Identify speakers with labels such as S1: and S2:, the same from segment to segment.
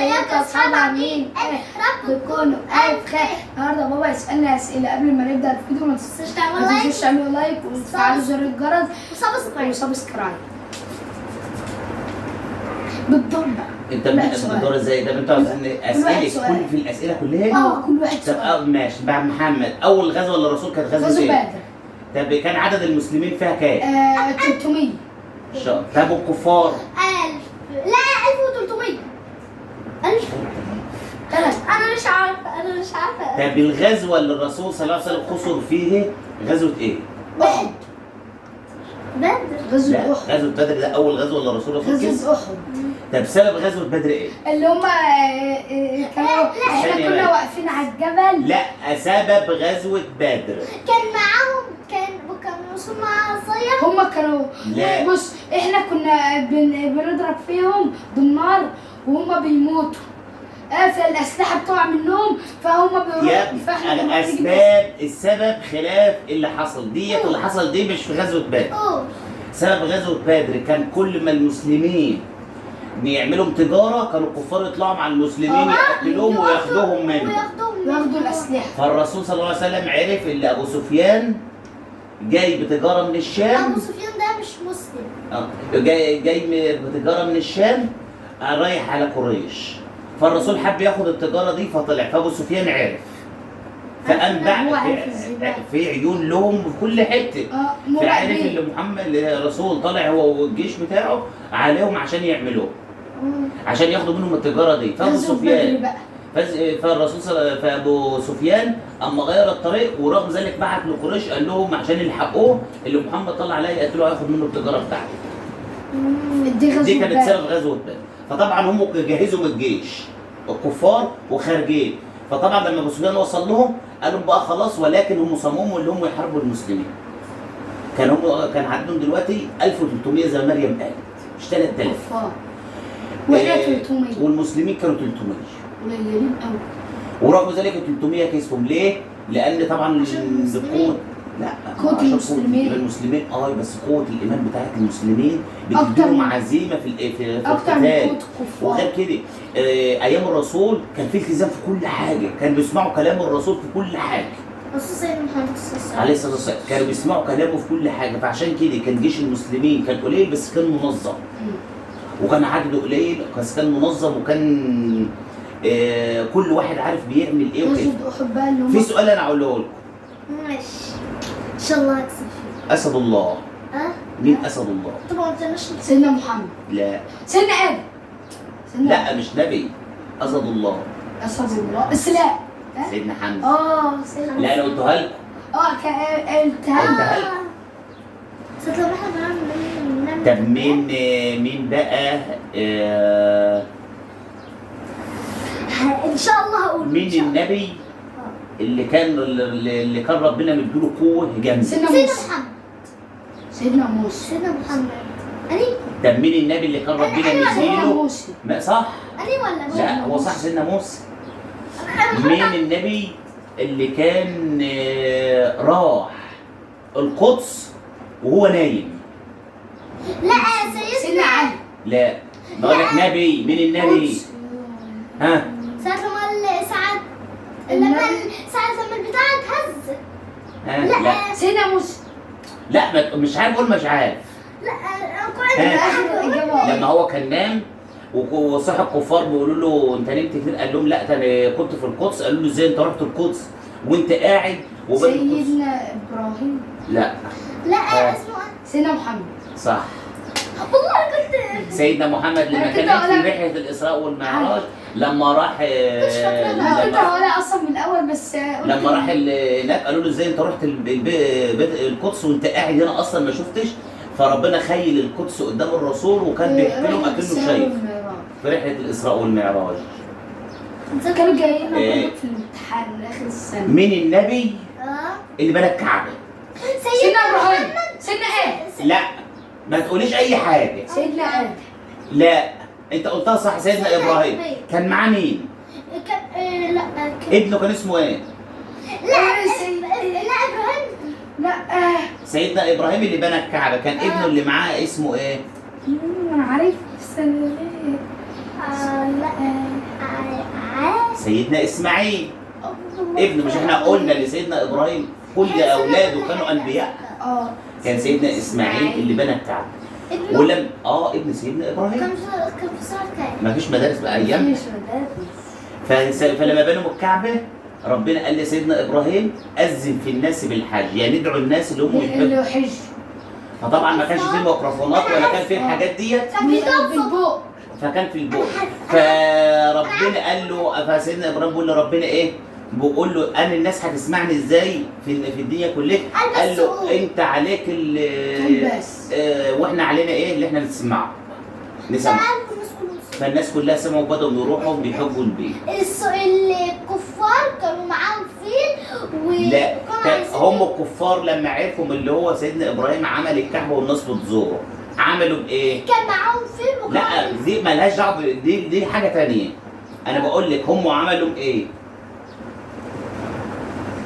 S1: ازيك يا اصحاب عاملين ايه؟ رب تكونوا الف خير. النهارده بابا يسالنا اسئله. قبل ما نبدا الفيديو ما تنسوش تعملوا لايك وتفعلوا زر الجرس وسبسكرايب. بالدور بقى.
S2: انت بالدور ازاي؟ ده انتوا عايزين اسئله كل في الاسئله كلها؟
S1: كل واحد سؤال.
S2: طب ماشي. بعد محمد اول غزوه للرسول كانت غزوه ايه؟
S1: بدر.
S2: طب كان عدد المسلمين فيها كام؟
S1: 300.
S2: طب الكفار؟
S3: 1000. لا 1300. 1000. انا مش عارفه.
S2: طب الغزوه اللي الرسول صلى الله عليه وسلم خسر فيها غزوه ايه؟
S3: بدر.
S1: غزوة
S2: لا
S1: احد.
S2: غزوه بدر ده اول غزوه اللي الرسول خسر فيها؟
S1: غزوة احد.
S2: طب سبب غزوه بدر ايه؟
S1: اللي هم كانوا احنا كنا واقفين على الجبل.
S2: لا سبب غزوه بدر
S3: كان معاهم كان الرسول معاه عصايه.
S1: هم كانوا
S2: لا.
S1: بص احنا كنا بنضرب فيهم بالنار وهم بيموتوا. فالاسلحه بتقع منهم فهم
S2: يا اسباب السبب خلاف اللي حصل ديت واللي حصل دي مش في غزوه بدر. سبب غزوه بدر كان كل ما المسلمين بيعملوا تجاره كانوا الكفار يطلعوا مع المسلمين يقتلوهم وياخدوهم منهم
S1: وياخدوا الاسلحه.
S2: فالرسول صلى الله عليه وسلم عرف ان ابو سفيان جاي بتجاره من الشام.
S3: ابو سفيان ده مش مسلم.
S2: جاي بتجاره من الشام رايح على قريش. فالرسول حب ياخد التجاره دي فطلع. فابو سفيان عرف فقام بقى في عيون لهم في كل حته. فعرف ان محمد الرسول طالع هو والجيش بتاعه عليهم عشان يعملوه عشان ياخدوا منهم التجاره دي. فابو سفيان فابو سفيان اما غير الطريق ورغم ذلك بعت لقريش قال لهم عشان يلحقوه اللي محمد طلع عليه يقتلوه هياخد منه التجاره بتاعته. دي كانت سبب غزوه بدر. فطبعا هم جهزوا من الجيش الكفار وخارجين. فطبعا لما ابو سفيان وصل لهم قال لهم بقى خلاص ولكن هم صمموا اللي هم يحاربوا المسلمين. كان عندهم دلوقتي 1300 زي ما مريم قالت مش 3000.
S1: واحنا 300
S2: والمسلمين كانوا 300
S1: قليلين قوي.
S2: ورغم ذلك 300 كسبهم ليه؟ لان طبعا القوه لا
S1: قوة
S2: المسلمين بس قوه الايمان بتاعت المسلمين بتديهم عزيمه في القتال. وغير كده ايام الرسول كان في التزام في كل حاجه. كانوا بيسمعوا كلام الرسول في كل حاجه.
S3: الرسول سيدنا محمد
S2: عليه الصلاه والسلام كانوا بيسمعوا كلامه في كل حاجه. فعشان كده كان جيش المسلمين كان قليل بس كان منظم. وكان عدده قليل بس كان منظم وكان كل واحد عارف بيعمل ايه وكده. في سؤال انا هقوله لكم.
S3: ماشي ان شاء الله هكسب فيه.
S2: اسد الله. مين اسد الله؟
S3: طبعا ما قلتلناش.
S1: سيدنا محمد.
S2: لا
S1: سيدنا ادم.
S2: لا مش نبي. اسد الله.
S1: اسد الله السلام.
S2: سيدنا حمزه.
S1: سيدنا.
S2: لا انا قلتها لكم.
S1: قلتها لكم.
S3: سيدنا محمد.
S2: طب مين بقى
S3: ان شاء الله هقول.
S2: مين النبي اللي كان ربنا مديله قوه جامده؟
S3: سيدنا محمد.
S1: سيدنا موسى.
S3: سيدنا محمد. اني.
S2: طب مين النبي اللي كان ربنا مديله؟ ما صح؟
S3: اني ولا
S2: لا هو صح سيدنا موسى. مين النبي اللي كان راح القدس وهو نايم؟
S3: لا
S1: سيدنا علي.
S2: لا بقول لك نبي. مين النبي؟ ها؟
S3: ساعة لما البتاع اتهز.
S2: لا
S1: سيدنا موسى.
S2: لا مش عارف اقول مش عارف.
S3: لا القرآن
S2: لما هو كان نام وصح الكفار بيقولوا له انت نمت كتير قال لهم لا انا كنت في القدس. قالوا له ازاي انت رحت القدس وانت قاعد
S1: سيدنا ابراهيم.
S2: لا
S3: اسمه
S1: سيدنا محمد.
S2: صح.
S3: والله كنت
S2: سيدنا محمد لما كان في رحله الاسراء والمعراج لما راح
S1: كنت هقولها اصلا من الاول بس
S2: لما راح هناك قالوا له ازاي انت رحت القدس وانت قاعد هنا اصلا ما شفتش. فربنا خيل القدس قدام الرسول وكان بيحكي لهم اكنه شايف في رحله الاسراء والمعراج.
S1: كانوا جايين في الامتحان اخر السنه.
S2: مين النبي اللي بنى الكعبه؟
S1: سيدنا ابراهيم. سيدنا ادم.
S2: لا ما تقوليش اي حاجه.
S1: سيدنا ادم.
S2: لا انت قلتها صح. سيدنا ابراهيم كان معاه مين؟
S3: لا
S2: ابنه كان اسمه ايه؟
S3: لا ابراهيم.
S1: لا
S2: سيدنا ابراهيم اللي بنى الكعبه كان ابنه اللي معاه اسمه ايه؟
S1: انا عارف بس
S3: لا
S2: سيدنا اسماعيل ابن، مش احنا قلنا لسيدنا ابراهيم كل اولاده كانوا انبياء؟ كان سيدنا اسماعيل اللي بنى الكعبه. ولم ابن سيدنا ابراهيم.
S3: كان في سنة كام؟
S2: ما فيش مدارس بقى ايام. فلما بنوا الكعبه ربنا قال لسيدنا ابراهيم اذن في الناس بالحج، يعني ندعو الناس اللي هم
S1: يحجوا.
S2: فطبعا ما كانش فيه ميكروفونات ولا كان فيه الحاجات ديت،
S1: بالبوق.
S2: فكان في البوق. فربنا قال له، فسيدنا ابراهيم بيقول لربنا ايه؟ بيقول له انا الناس هتسمعني ازاي في الدنيا كلها؟ قال له انت عليك واحنا علينا ايه اللي احنا نسمعه. فالناس كلها سمعوا وبدأوا يروحوا بيحجوا البيت.
S3: الكفار كانوا معاهم فيل
S2: لا، هم الكفار لما عرفوا من اللي هو سيدنا ابراهيم عمل الكعبه والناس بتزوره عملوا بايه؟
S3: كان معاهم فيل
S2: لا دي مالهاش دعوه، دي حاجه ثانيه. انا بقول لك هم عملوا ايه؟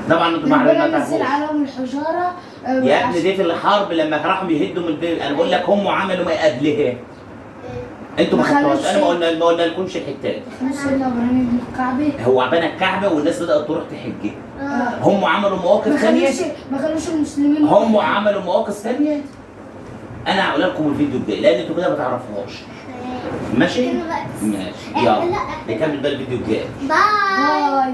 S2: طبعا انتوا ما
S1: نزل عليهم الحجاره.
S2: يا ابني دي في الحرب لما راحوا يهدوا من البيت. انا بقول لك هم عملوا ايه قبلها؟ انتوا ما خدتوهاش، انا ما قلنا لكمش الحته دي.
S1: سيدنا ابراهيم ابن الكعبه،
S2: هو بنى الكعبه والناس بدات تروح تحج. هم عملوا مواقف ثانيه،
S1: ما خلوش المسلمين.
S2: هم عملوا مواقف ثانيه انا هقول لكم الفيديو الجاي لان انتوا كده ما تعرفوهاش. ماشي؟ ماشي، يلا نكمل بقى الفيديو الجاي.
S3: باي.